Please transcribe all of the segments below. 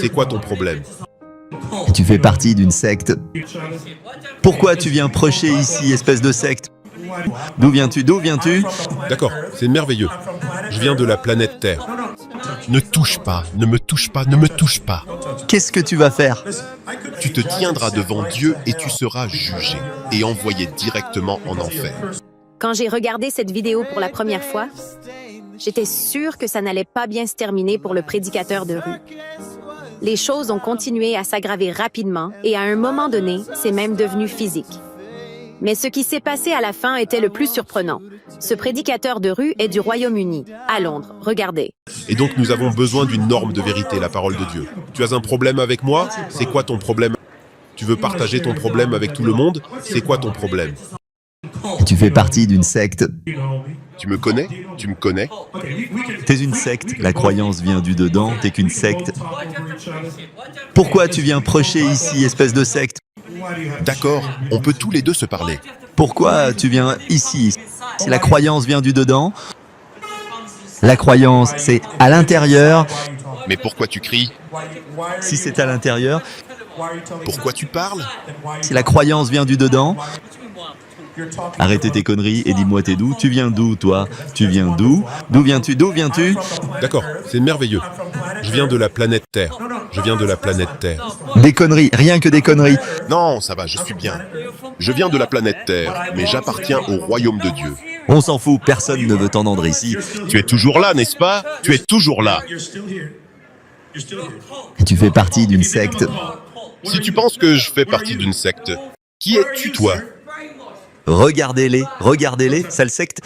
C'est quoi ton problème? Tu fais partie d'une secte. Pourquoi tu viens prêcher ici, espèce de secte? D'où viens-tu? D'où viens-tu? D'accord, c'est merveilleux. Je viens de la planète Terre. Ne touche pas, ne me touche pas, ne me touche pas. Qu'est-ce que tu vas faire? Tu te tiendras devant Dieu et tu seras jugé et envoyé directement en enfer. Quand j'ai regardé cette vidéo pour la première fois, j'étais sûre que ça n'allait pas bien se terminer pour le prédicateur de rue. Les choses ont continué à s'aggraver rapidement et à un moment donné, c'est même devenu physique. Mais ce qui s'est passé à la fin était le plus surprenant. Ce prédicateur de rue est du Royaume-Uni, à Londres. Regardez. Et donc nous avons besoin d'une norme de vérité, la parole de Dieu. Tu as un problème avec moi? C'est quoi ton problème? Tu veux partager ton problème avec tout le monde? C'est quoi ton problème? Tu fais partie d'une secte. Tu me connais? Tu me connais? T'es une secte. La croyance vient du dedans. T'es qu'une secte. Pourquoi tu viens prêcher ici, espèce de secte? D'accord, on peut tous les deux se parler. Pourquoi tu viens ici? Si la croyance vient du dedans, la croyance, c'est à l'intérieur. Mais pourquoi tu cries? Si c'est à l'intérieur, Pourquoi tu parles? si la croyance vient du dedans, arrêtez tes conneries et dis-moi t'es d'où? Tu viens d'où, toi? Tu viens d'où? D'où viens-tu? D'où viens-tu? D'accord, c'est merveilleux. Je viens de la planète Terre. Je viens de la planète Terre. Des conneries, rien que des conneries. Non, ça va, je suis bien. Je viens de la planète Terre, mais j'appartiens au royaume de Dieu. On s'en fout, personne ne veut t'entendre ici. Tu es toujours là, n'est-ce pas? Tu es toujours là. Tu fais partie d'une secte. Si tu penses que je fais partie d'une secte, qui es-tu, toi? Regardez-les, sale secte.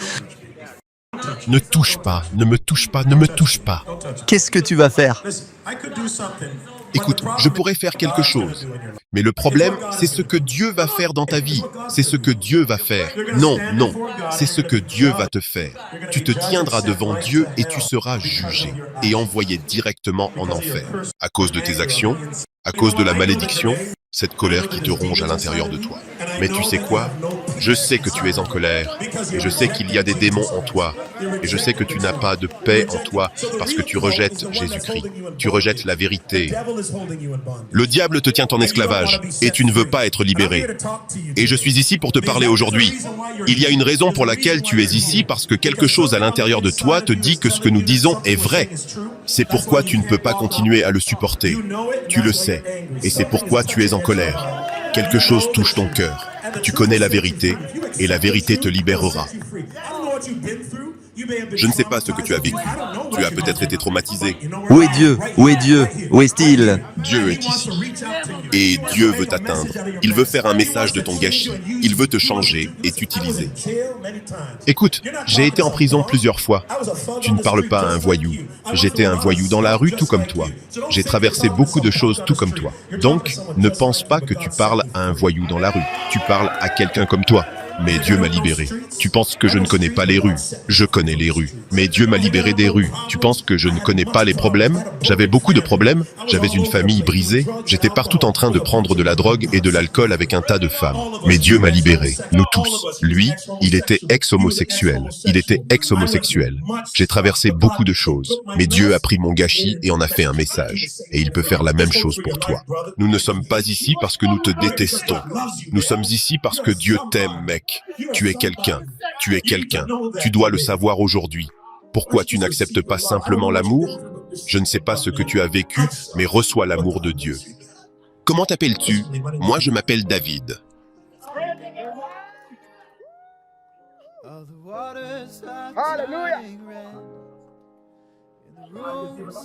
Ne touche pas, ne me touche pas, ne me touche pas. Qu'est-ce que tu vas faire? Écoute, je pourrais faire quelque chose. Mais le problème, c'est ce que Dieu va faire dans ta vie. C'est ce que Dieu va faire. Non, non, c'est ce que Dieu va te faire. Tu te tiendras devant Dieu et tu seras jugé et envoyé directement en enfer. À cause de tes actions, à cause de la malédiction, cette colère qui te ronge à l'intérieur de toi. Mais tu sais quoi? Je sais que tu es en colère, et je sais qu'il y a des démons en toi, et je sais que tu n'as pas de paix en toi parce que tu rejettes Jésus-Christ. Tu rejettes la vérité. Le diable te tient en esclavage, et tu ne veux pas être libéré. Et je suis ici pour te parler aujourd'hui. Il y a une raison pour laquelle tu es ici, parce que quelque chose à l'intérieur de toi te dit que ce que nous disons est vrai. C'est pourquoi tu ne peux pas continuer à le supporter. Tu le sais, et c'est pourquoi tu es en colère. Quelque chose touche ton cœur. Tu connais la vérité, et la vérité te libérera. Je ne sais pas ce que tu as vécu. Tu as peut-être été traumatisé. Où est Dieu? Où est Dieu? Où est-il? Dieu est ici. Et Dieu veut t'atteindre. Il veut faire un message de ton gâchis. Il veut te changer et t'utiliser. Écoute, j'ai été en prison plusieurs fois. Tu ne parles pas à un voyou. J'étais un voyou dans la rue tout comme toi. J'ai traversé beaucoup de choses tout comme toi. Donc, ne pense pas que tu parles à un voyou dans la rue. Tu parles à quelqu'un comme toi. Mais Dieu m'a libéré. Tu penses que je ne connais pas les rues? Je connais les rues. Mais Dieu m'a libéré des rues. Tu penses que je ne connais pas les problèmes? J'avais beaucoup de problèmes. J'avais une famille brisée. J'étais partout en train de prendre de la drogue et de l'alcool avec un tas de femmes. Mais Dieu m'a libéré. Nous tous. Lui, il était ex-homosexuel. Il était ex-homosexuel. J'ai traversé beaucoup de choses. Mais Dieu a pris mon gâchis et en a fait un message. Et il peut faire la même chose pour toi. Nous ne sommes pas ici parce que nous te détestons. Nous sommes ici parce que Dieu t'aime, mec. Tu es quelqu'un. Tu es quelqu'un. Tu dois le savoir aujourd'hui. Pourquoi tu n'acceptes pas simplement l'amour? Je ne sais pas ce que tu as vécu, mais reçois l'amour de Dieu. Comment t'appelles-tu? Moi, je m'appelle David.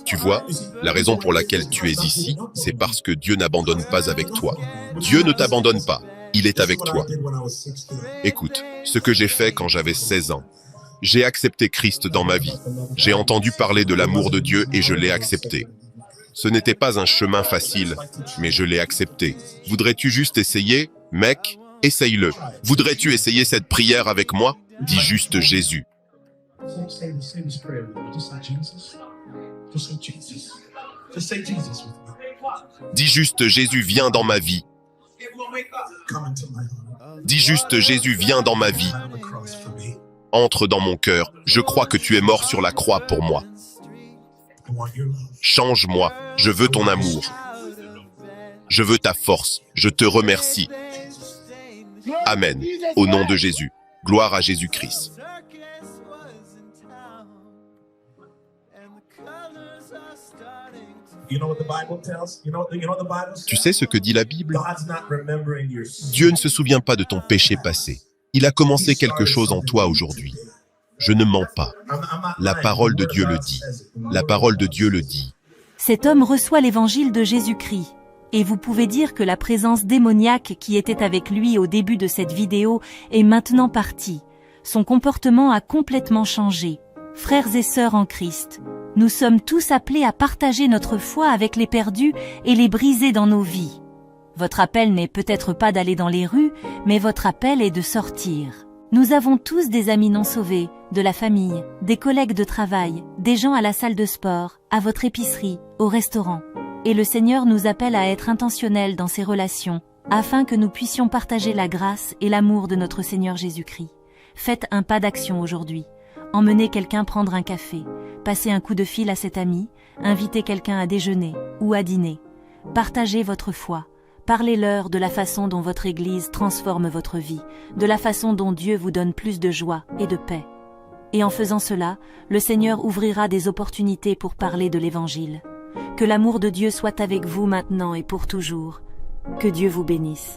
Tu vois, la raison pour laquelle tu es ici, c'est parce que Dieu n'abandonne pas avec toi. Dieu ne t'abandonne pas. Il est avec toi. Écoute, ce que j'ai fait quand j'avais 16 ans. J'ai accepté Christ dans ma vie. J'ai entendu parler de l'amour de Dieu et je l'ai accepté. Ce n'était pas un chemin facile, mais je l'ai accepté. Voudrais-tu juste essayer? Mec, essaye-le. Voudrais-tu essayer cette prière avec moi? Dis juste Jésus. Dis juste Jésus, viens dans ma vie. Dis juste Jésus, viens dans ma vie. Entre dans mon cœur. Je crois que tu es mort sur la croix pour moi. Change-moi, je veux ton amour. Je veux ta force, je te remercie. Amen. Au nom de Jésus. Gloire à Jésus-Christ. Tu sais ce que dit la Bible? Dieu ne se souvient pas de ton péché passé. Il a commencé quelque chose en toi aujourd'hui. Je ne mens pas. La parole de Dieu le dit. La parole de Dieu le dit. Cet homme reçoit l'évangile de Jésus-Christ. Et vous pouvez dire que la présence démoniaque qui était avec lui au début de cette vidéo est maintenant partie. Son comportement a complètement changé. Frères et sœurs en Christ, nous sommes tous appelés à partager notre foi avec les perdus et les briser dans nos vies. Votre appel n'est peut-être pas d'aller dans les rues, mais votre appel est de sortir. Nous avons tous des amis non sauvés, de la famille, des collègues de travail, des gens à la salle de sport, à votre épicerie, au restaurant. Et le Seigneur nous appelle à être intentionnels dans ces relations, afin que nous puissions partager la grâce et l'amour de notre Seigneur Jésus-Christ. Faites un pas d'action aujourd'hui. Emmenez quelqu'un prendre un café, passez un coup de fil à cet ami, invitez quelqu'un à déjeuner ou à dîner. Partagez votre foi. Parlez-leur de la façon dont votre Église transforme votre vie, de la façon dont Dieu vous donne plus de joie et de paix. Et en faisant cela, le Seigneur ouvrira des opportunités pour parler de l'Évangile. Que l'amour de Dieu soit avec vous maintenant et pour toujours. Que Dieu vous bénisse.